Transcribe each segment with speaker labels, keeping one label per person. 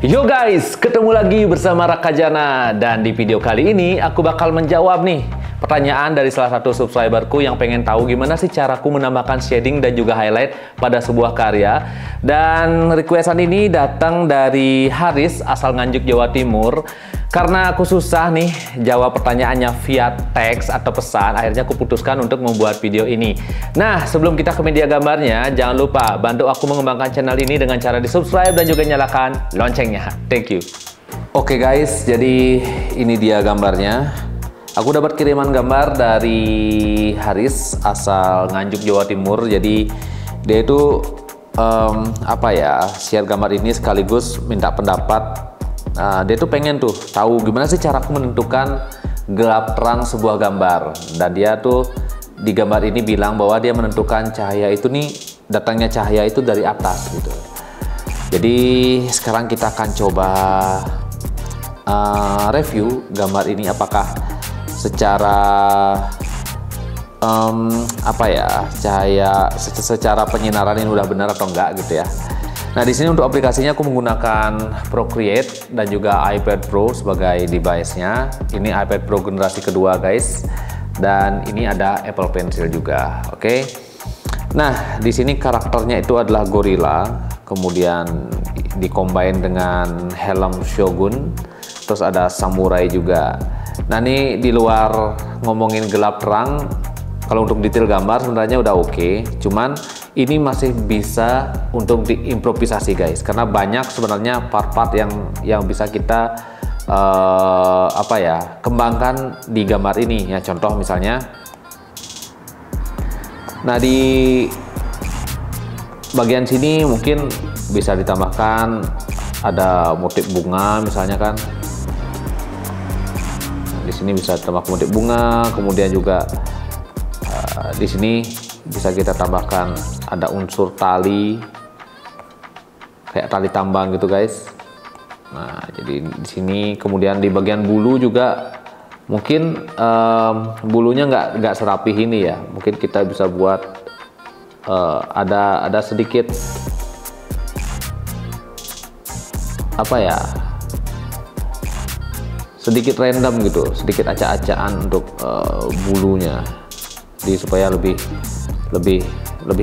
Speaker 1: Yo guys, ketemu lagi bersama Raka Jana. Dan di video kali ini aku bakal menjawab nih pertanyaan dari salah satu subscriberku yang pengen tahu gimana sih caraku menambahkan shading dan juga highlight pada sebuah karya. Dan requestan ini datang dari Haris asal Nganjuk, Jawa Timur. Karena aku susah nih jawab pertanyaannya via teks atau pesan, akhirnya aku putuskan untuk membuat video ini. Nah, sebelum kita ke media gambarnya, jangan lupa bantu aku mengembangkan channel ini dengan cara di subscribe dan juga nyalakan loncengnya. Thank you. Oke guys, jadi ini dia gambarnya. Aku dapat kiriman gambar dari Haris asal Nganjuk, Jawa Timur. Jadi dia itu share gambar ini sekaligus minta pendapat. Dia tuh pengen tuh tahu gimana sih caraku menentukan gelap terang sebuah gambar. Dan dia tuh di gambar ini bilang bahwa dia menentukan cahaya itu nih, datangnya cahaya itu dari atas gitu. Jadi sekarang kita akan coba review gambar ini apakah secara cahaya secara penyinaran ini udah benar atau enggak gitu ya. Nah, di sini untuk aplikasinya aku menggunakan Procreate dan juga iPad Pro sebagai device-nya. Ini iPad Pro generasi kedua, guys. Dan ini ada Apple Pencil juga, oke. Nah, di sini karakternya itu adalah gorila, kemudian dikombin dengan helm shogun, terus ada samurai juga. Nah, ini di luar ngomongin gelap terang, kalau untuk detail gambar sebenarnya udah oke, cuman ini masih bisa untuk diimprovisasi guys, karena banyak sebenarnya part-part yang bisa kita kembangkan di gambar ini ya. Contoh misalnya, nah di bagian sini mungkin bisa ditambahkan ada motif bunga misalnya kan. Di sini bisa tambah motif bunga, kemudian juga di sini bisa kita tambahkan ada unsur tali, kayak tali tambang gitu guys. Nah, jadi di sini kemudian di bagian bulu juga mungkin bulunya nggak serapih ini ya. Mungkin kita bisa buat ada sedikit sedikit random gitu, sedikit acak-acakan untuk bulunya, jadi supaya lebih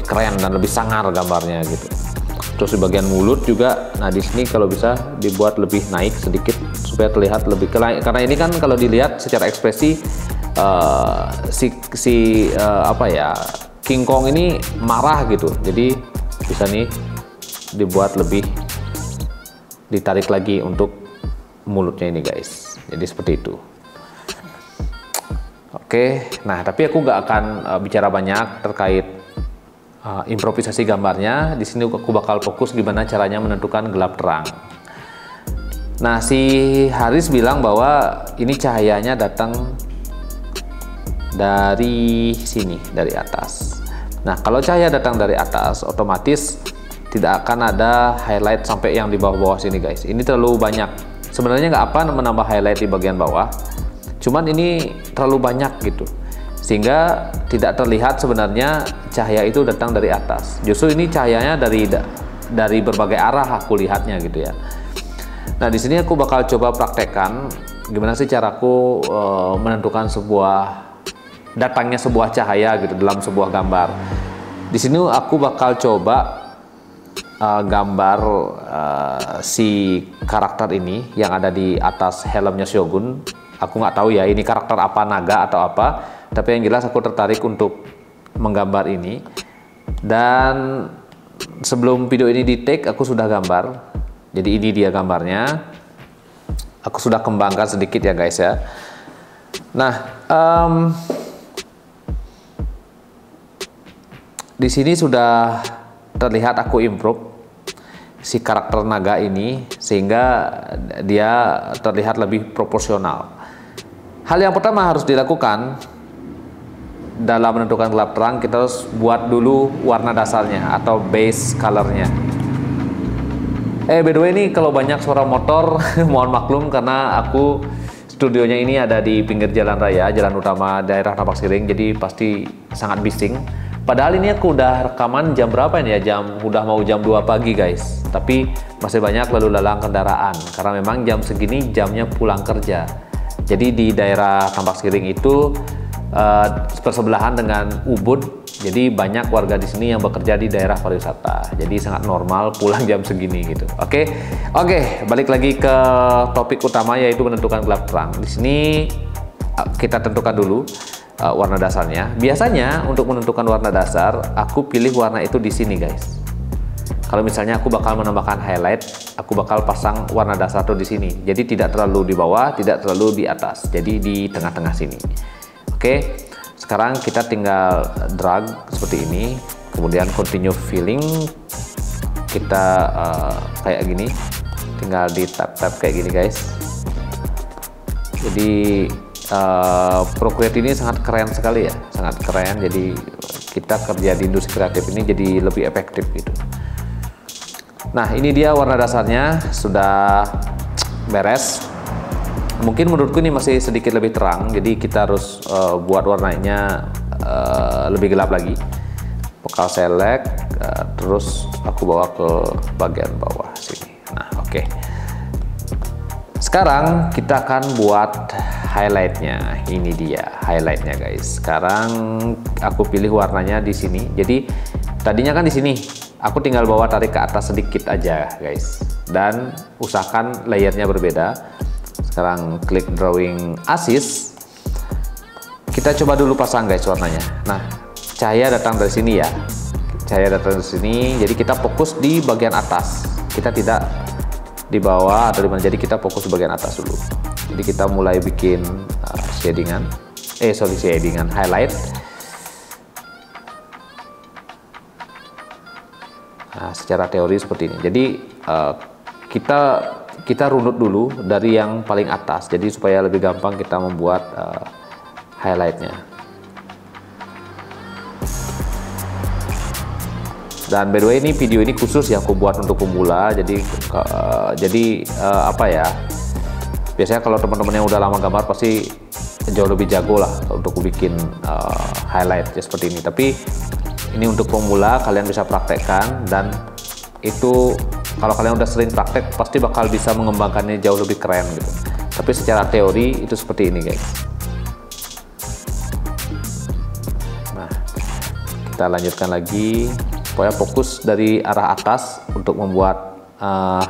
Speaker 1: keren dan lebih sangar gambarnya gitu. Terus di bagian mulut juga, nah di sini kalau bisa dibuat lebih naik sedikit supaya terlihat lebih keren, karena ini kan kalau dilihat secara ekspresi King Kong ini marah gitu. Jadi bisa nih dibuat lebih ditarik lagi untuk mulutnya ini guys. Jadi seperti itu. Oke, nah tapi aku nggak akan bicara banyak terkait improvisasi gambarnya. Di sini aku bakal fokus gimana caranya menentukan gelap terang. Nah, si Haris bilang bahwa ini cahayanya datang dari sini, dari atas. Nah, kalau cahaya datang dari atas, otomatis tidak akan ada highlight sampai yang di bawah-bawah sini guys. Ini terlalu banyak. Sebenarnya nggak apa menambah highlight di bagian bawah, cuman ini terlalu banyak gitu, sehingga tidak terlihat sebenarnya cahaya itu datang dari atas. Justru ini cahayanya dari berbagai arah aku lihatnya gitu ya. Nah, di sini aku bakal coba praktekkan gimana sih caraku menentukan datangnya sebuah cahaya gitu dalam sebuah gambar. Di sini aku bakal coba gambar si karakter ini yang ada di atas helmnya Shogun. Aku nggak tahu ya ini karakter apa, naga atau apa, tapi yang jelas aku tertarik untuk menggambar ini. Dan sebelum video ini di take aku sudah gambar, jadi ini dia gambarnya. Aku sudah kembangkan sedikit ya guys ya. Nah, di sini sudah terlihat aku improve si karakter naga ini sehingga dia terlihat lebih proporsional. Hal yang pertama harus dilakukan dalam menentukan gelap terang, kita harus buat dulu warna dasarnya atau base colornya. By the way, ini kalau banyak suara motor mohon maklum karena aku studionya ini ada di pinggir jalan raya, jalan utama daerah Tampak Siring, jadi pasti sangat bising. Padahal ini aku udah rekaman jam berapa ini ya? Udah mau jam 2 pagi guys. Tapi masih banyak lalu lalang kendaraan karena memang jam segini jamnya pulang kerja. Jadi di daerah Tambak Siring itu bersebelahan dengan Ubud. Jadi banyak warga di sini yang bekerja di daerah pariwisata. Jadi sangat normal pulang jam segini gitu. Oke, balik lagi ke topik utama yaitu menentukan gelap terang. Di sini kita tentukan dulu warna dasarnya. Biasanya untuk menentukan warna dasar, aku pilih warna itu di sini guys. Kalau misalnya aku bakal menambahkan highlight, aku bakal pasang warna dasar tuh di sini. Jadi tidak terlalu di bawah, tidak terlalu di atas. Jadi di tengah-tengah sini. Oke, sekarang kita tinggal drag seperti ini, kemudian continue filling. Kita kayak gini, tinggal di tap-tap kayak gini guys. Jadi Procreate ini sangat keren sekali ya, sangat keren. Jadi kita kerja di industri kreatif ini jadi lebih efektif gitu. Nah, ini dia warna dasarnya sudah beres. Mungkin menurutku ini masih sedikit lebih terang, jadi kita harus buat warnanya lebih gelap lagi. Vokal select, terus aku bawa ke bagian bawah sini. Nah, oke. Sekarang kita akan buat highlightnya. Ini dia highlightnya guys. Sekarang aku pilih warnanya di sini. Jadi tadinya kan di sini, aku tinggal bawa tarik ke atas sedikit aja guys. Dan usahakan layernya berbeda. Sekarang klik drawing assist. Kita coba dulu pasang guys warnanya. Nah, cahaya datang dari sini ya. Cahaya datang dari sini. Jadi kita fokus di bagian atas. Kita tidak di bawah atau di mana. Jadi kita fokus di bagian atas dulu. Jadi kita mulai bikin shadingan, highlight. Nah, secara teori seperti ini. Jadi kita runut dulu dari yang paling atas. Jadi supaya lebih gampang kita membuat highlightnya. Dan by the way, ini video ini khusus ya aku buat untuk pemula. Jadi apa ya? Biasanya kalau teman-teman yang udah lama gambar pasti jauh lebih jago lah untuk bikin highlight ya seperti ini. Tapi ini untuk pemula, kalian bisa praktekkan, dan itu kalau kalian udah sering praktek pasti bakal bisa mengembangkannya jauh lebih keren gitu. Tapi secara teori itu seperti ini guys. Nah, kita lanjutkan lagi. Supaya fokus dari arah atas untuk membuat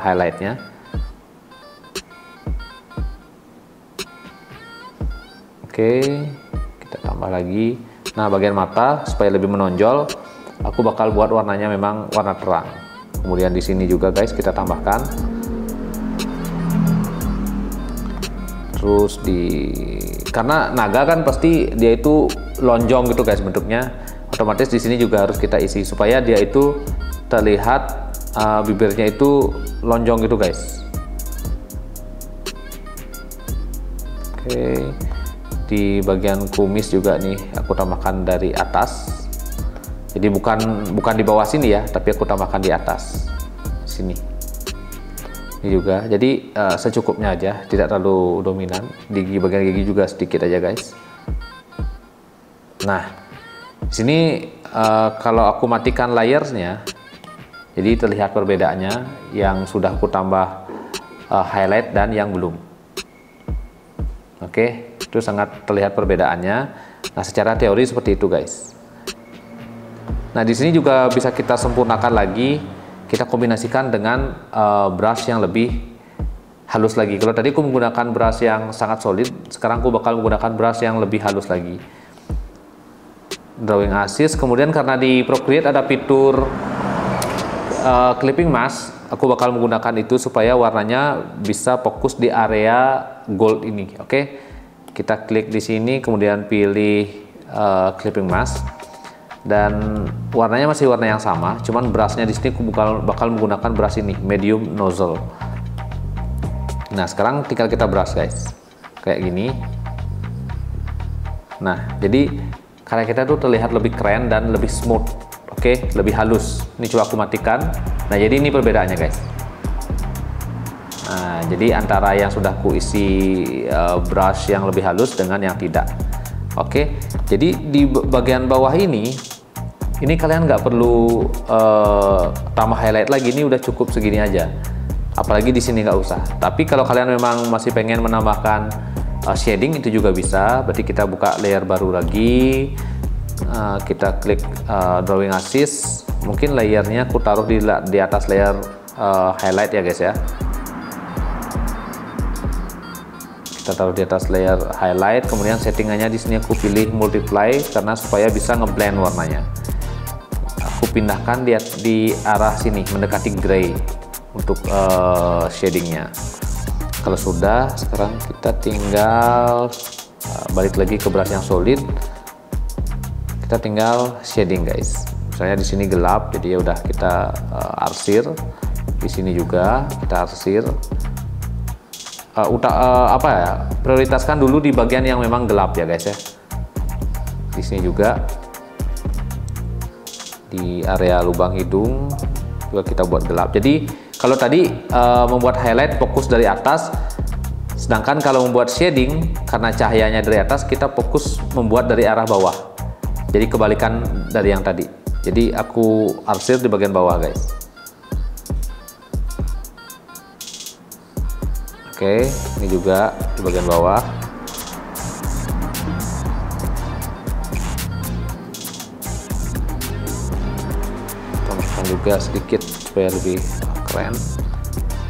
Speaker 1: highlightnya. Oke, kita tambah lagi. Nah, bagian mata supaya lebih menonjol, aku bakal buat warnanya memang warna terang. Kemudian di sini juga guys kita tambahkan. Terus karena naga kan pasti dia itu lonjong gitu guys bentuknya. Otomatis di sini juga harus kita isi supaya dia itu terlihat bibirnya itu lonjong gitu guys. Oke, di bagian kumis juga nih aku tambahkan dari atas. Jadi bukan di bawah sini ya, tapi aku tambahkan di atas sini. Ini juga. Jadi secukupnya aja, tidak terlalu dominan. Di bagian gigi juga sedikit aja guys. Nah, di sini kalau aku matikan layersnya, jadi terlihat perbedaannya yang sudah aku tambah highlight dan yang belum. Oke, itu sangat terlihat perbedaannya. Nah, secara teori seperti itu guys. Nah, di sini juga bisa kita sempurnakan lagi. Kita kombinasikan dengan brush yang lebih halus lagi. Kalau tadi aku menggunakan brush yang sangat solid, sekarang aku bakal menggunakan brush yang lebih halus lagi. Drawing assist. Kemudian karena di Procreate ada fitur clipping mask, aku bakal menggunakan itu supaya warnanya bisa fokus di area gold ini. Oke, kita klik di sini, kemudian pilih clipping mask, dan warnanya masih warna yang sama, cuman brushnya di sini aku bakal menggunakan brush ini, medium nozzle. Nah, sekarang tinggal kita brush guys, kayak gini. Nah, jadi karya kita tuh terlihat lebih keren dan lebih smooth. Oke, lebih halus. Ini coba aku matikan. Nah, jadi ini perbedaannya guys. Nah, jadi antara yang sudah aku isi brush yang lebih halus dengan yang tidak. Oke, jadi di bagian bawah ini Ini kalian nggak perlu tambah highlight lagi, ini udah cukup segini aja. Apalagi di sini nggak usah. Tapi kalau kalian memang masih pengen menambahkan shading, itu juga bisa. Berarti kita buka layer baru lagi, kita klik drawing assist. Mungkin layernya aku taruh di atas layer highlight ya guys ya. Kita taruh di atas layer highlight, kemudian settingannya di sini aku pilih multiply karena supaya bisa ngeblend warnanya. Aku pindahkan di arah sini mendekati gray untuk shadingnya. Kalau sudah, sekarang kita tinggal balik lagi ke brush yang solid. Kita tinggal shading guys. Misalnya di sini gelap, jadi ya udah kita arsir. Di sini juga kita arsir. Prioritaskan dulu di bagian yang memang gelap ya guys ya. Di sini juga di area lubang hidung juga kita buat gelap. Jadi kalau tadi membuat highlight fokus dari atas, sedangkan kalau membuat shading karena cahayanya dari atas, kita fokus membuat dari arah bawah. Jadi kebalikan dari yang tadi. Jadi aku arsir di bagian bawah guys. Oke, ini juga di bagian bawah. Tambahkan juga sedikit supaya lebih keren.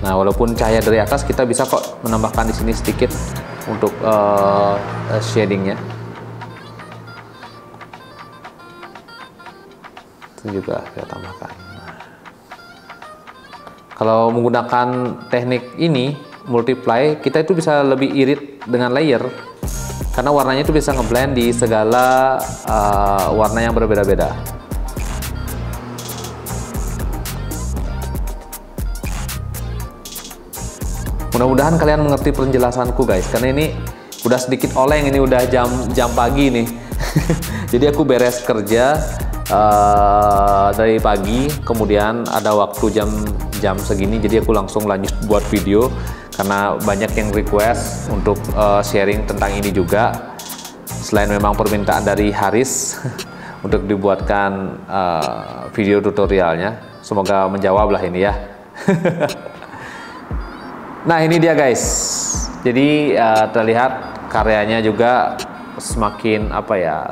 Speaker 1: Nah, walaupun cahaya dari atas, kita bisa kok menambahkan di sini sedikit untuk shadingnya. Itu juga kita tambahkan. Nah, kalau menggunakan teknik ini multiply, kita itu bisa lebih irit dengan layer karena warnanya itu bisa ngeblend di segala warna yang berbeda-beda. Mudah-mudahan kalian mengerti penjelasanku guys, karena ini udah sedikit oleng, ini udah jam pagi nih. Jadi aku beres kerja dari pagi, kemudian ada waktu jam segini, jadi aku langsung lanjut buat video karena banyak yang request untuk sharing tentang ini juga. Selain memang permintaan dari Haris untuk dibuatkan video tutorialnya, semoga menjawab lah ini ya. Nah ini dia guys, jadi terlihat karyanya juga semakin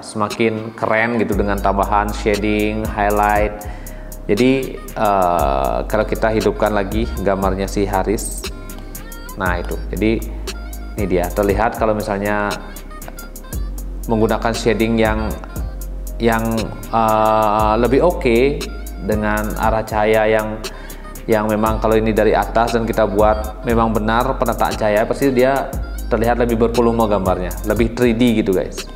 Speaker 1: semakin keren gitu dengan tambahan shading, highlight. Jadi kalau kita hidupkan lagi gambarnya si Haris, nah itu, jadi ini dia terlihat kalau misalnya menggunakan shading yang lebih oke dengan arah cahaya yang memang kalau ini dari atas dan kita buat memang benar penataan cahaya, pasti dia terlihat lebih bervolume gambarnya, lebih 3D gitu guys.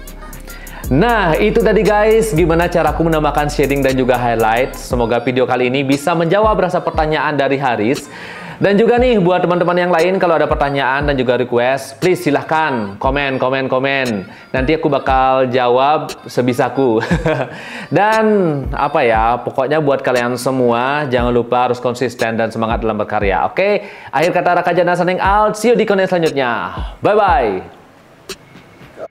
Speaker 1: Nah itu tadi guys, gimana caraku menambahkan shading dan juga highlight. Semoga video kali ini bisa menjawab rasa pertanyaan dari Haris. Dan juga nih buat teman-teman yang lain, kalau ada pertanyaan dan juga request, please silahkan komen. Nanti aku bakal jawab sebisaku. Dan pokoknya buat kalian semua, jangan lupa harus konsisten dan semangat dalam berkarya. Oke, akhir kata Raka Jana signing out. See you di konten selanjutnya. Bye-bye.